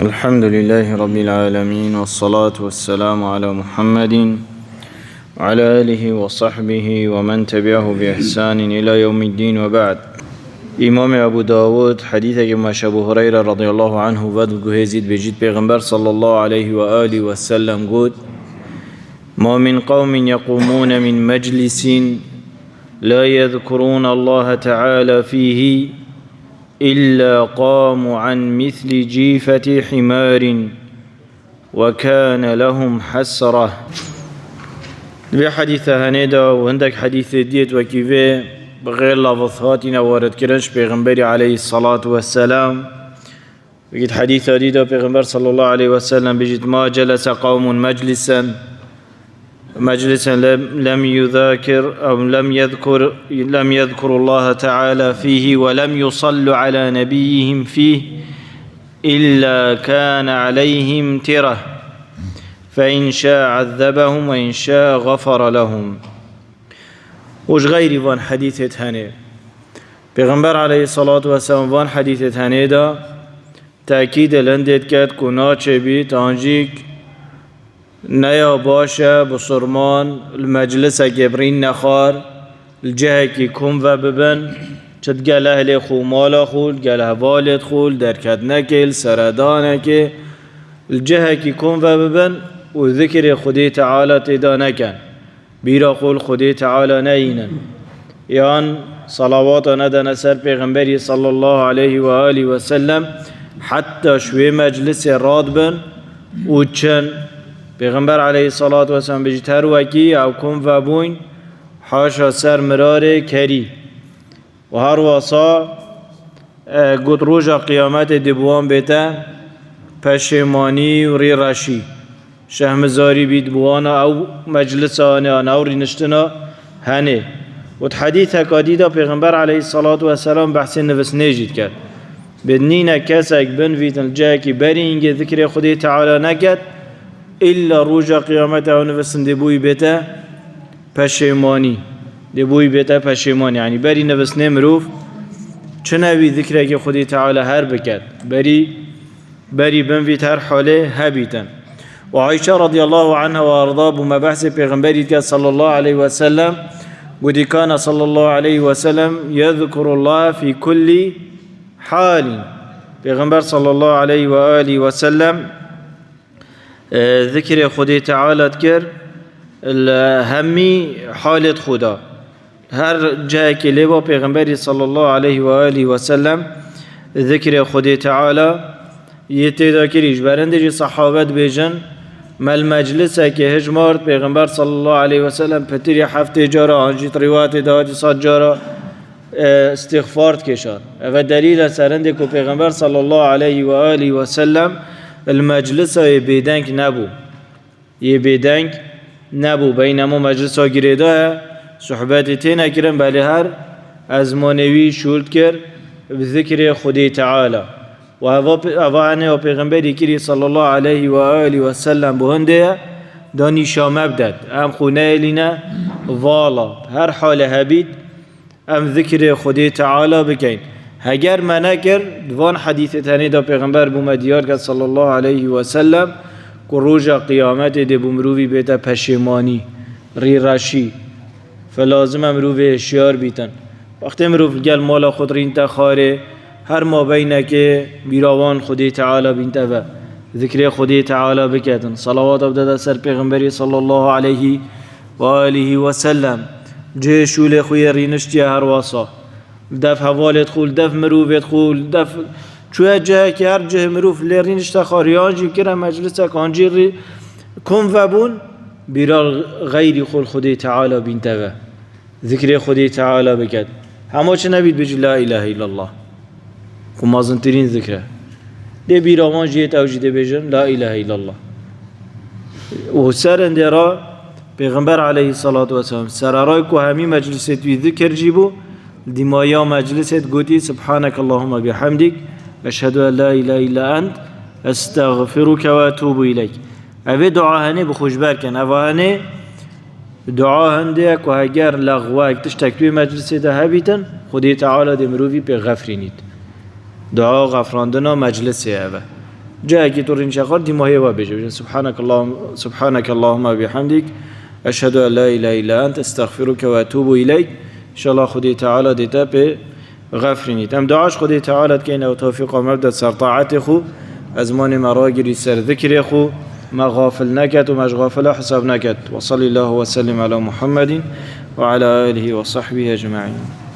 الحمد لله رب العالمين والصلاة والسلام على محمد وعلى آله وصحبه ومن تبعه بإحسان إلى يوم الدين وبعد. إمام أبو داود حديث كما أبو هريرة رضي الله عنه ودقه يزيد بجد بيغمبر صلى الله عليه وآله وسلم قد ما من قوم يقومون من مجلس لا يذكرون الله تعالى فيه إلا قاموا عن مثل جيفة حمار وكان لهم حسرة. في حديث هنيدا وعندك حديث ديت وكيفه بغير لفظاتنا وارد كرنش بيغمبري عليه الصلاة والسلام. بجد حديث ديدا بيغمبر صلى الله عليه وسلم بجد ما جلس قوم مجلسا لم يذاكر أو لم يذكر الله تعالى فيه ولم يصلوا على نبيهم فيه إلا كان عليهم ترة فإن شاء عذبهم وإن شاء غفر لهم. وش غير فان حديثة هني پیغمبر عليه الصلاة والسلام فان حديثة هني دا تأكيد لندت كد كناچ بيت آنجيك نیا باشه بسرمان المجلس جبرين نخار الجهة كي كم و ببن چد گله اهل خو مالا خول گله والد خول درکت نکل سردانك الجهة كي كم و ببن وذكر خدي تعالى تدا نكن بيرا قول خدي تعالى نينا يان صلوات ندن سر پیغمبری صلى الله عليه وآله وسلم حتى شوي مجلس راد بن وچن پیغمبر علیه الصلاة والسلام بجید هر وکی او کن و بوین حاشا سر مرار کری و هر واسا گود روژا قیامت دبوان بیتا پشمانی و ری رشی شهمزاری بید بوانا او مجلس آنه او ری نشتنا هنه و حدیث هکادیدا پیغمبر علیه الصلاة والسلام بحث نفس نجید کرد بدنین کسک بنویتن الجه که بری اینگه ذکر خودی تعالی نکد إلا روجا قيامته ونفسن دبوي بيتا پشماني دبوي بيتا پشماني يعني بري نفس نمروف چنوي ذكرك خدي تعالى هر بكت بري بنفيت هر حاله هبيتا. وعائشة رضي الله عنها وارضاه بما بحث پیغمبري صلى الله عليه وسلم قد كان صلى الله عليه وسلم يذكر الله في كل حال. پیغمبر صلى الله عليه وآله وسلم ذكر خدي تعالى تكر الهمي حالة خدا هر جاء كليبا پیغمبر صلى الله عليه وآله وسلم ذكر خدي تعالى يتدا كريش برندج صحابت بيجن ما المجلس كه هجمارت پیغمبر صلى الله عليه وسلم پتری هفته جارا انجیت روایت دادی 100 جارا استغفارت کشان و دلیل سرنده کو پیغمبر صلى الله عليه وآله وسلم المجلس يبيدنك نبو بينما مجلس گریده صحبت تینا کرن بله هر از مانوی شورد کر بذكر خدي تعالى و هوا و پیغمبری کری صلی الله علیه و آله و سلم بهنده دانی شام بدد ام خونه لینا والا هر حال هبید ام ذكر خدي تعالى بکن اگر منکر دوان حدیث تنی دا پیغمبر بوم دیار کرد صلی الله علیه و سلم که روژا قیامت دی بومروی بیتا پشیمانی ری رشی فلازم امروی اشیار بیتن وقتی امروی گل مالا خود رین تخاره هر ما بینه که بیراوان خودی تعالی بینته و ذکر خودی تعالی بکتن صلوات ابداد سر پیغمبری صلی الله علیه و آله و سلم جه شول خوی رینشتی هر واسا دف حوالت خول دف مروفت خول دف چوه جه که هر جه مروف لرینش تخاریان جی کرن مجلس کانجی ری کن و بون بیرا غیری خول خودی تعالی بینته و ذکر خودی تعالی بکد همه چه نبید بجی لا اله الا الله که مازنترین ذکره ده بیرا ما جیت اوجیده بجن لا اله الا الله و سر اندرا پیغمبر علیه الصلاة والسلام سرارای که همی مجلس توی ذکر جیبو دمايا مجلست قوتي سبحانك اللهم بحمدك أشهد أن لا إله إلا أنت أستغفرك وأتوب إليك. أبي دعاء هني بخوش بركن أبا دعاء هنديك وهجر لغواك تشتكي مجلس ده هبيتن خدي تعالى دمروفي بغفرينيت دعاء غفراندنا مجلس اوه جاء كي تورين شاخر دي مهي وبيجي سبحانك اللهم بحمدك أشهد أن لا إله إلا أنت أستغفرك وأتوب إليك إن شاء الله خدي تعالى دي تابي غفرني تم دعاش خدي تعالى كينا وتوفيق ومبدأ سر طاعتي خو أزمان مراجري سر ذكري خو ما غافل نكت وما غافل حساب نكت وصلي الله وسلم على محمد وعلى آله وصحبه أجمعين.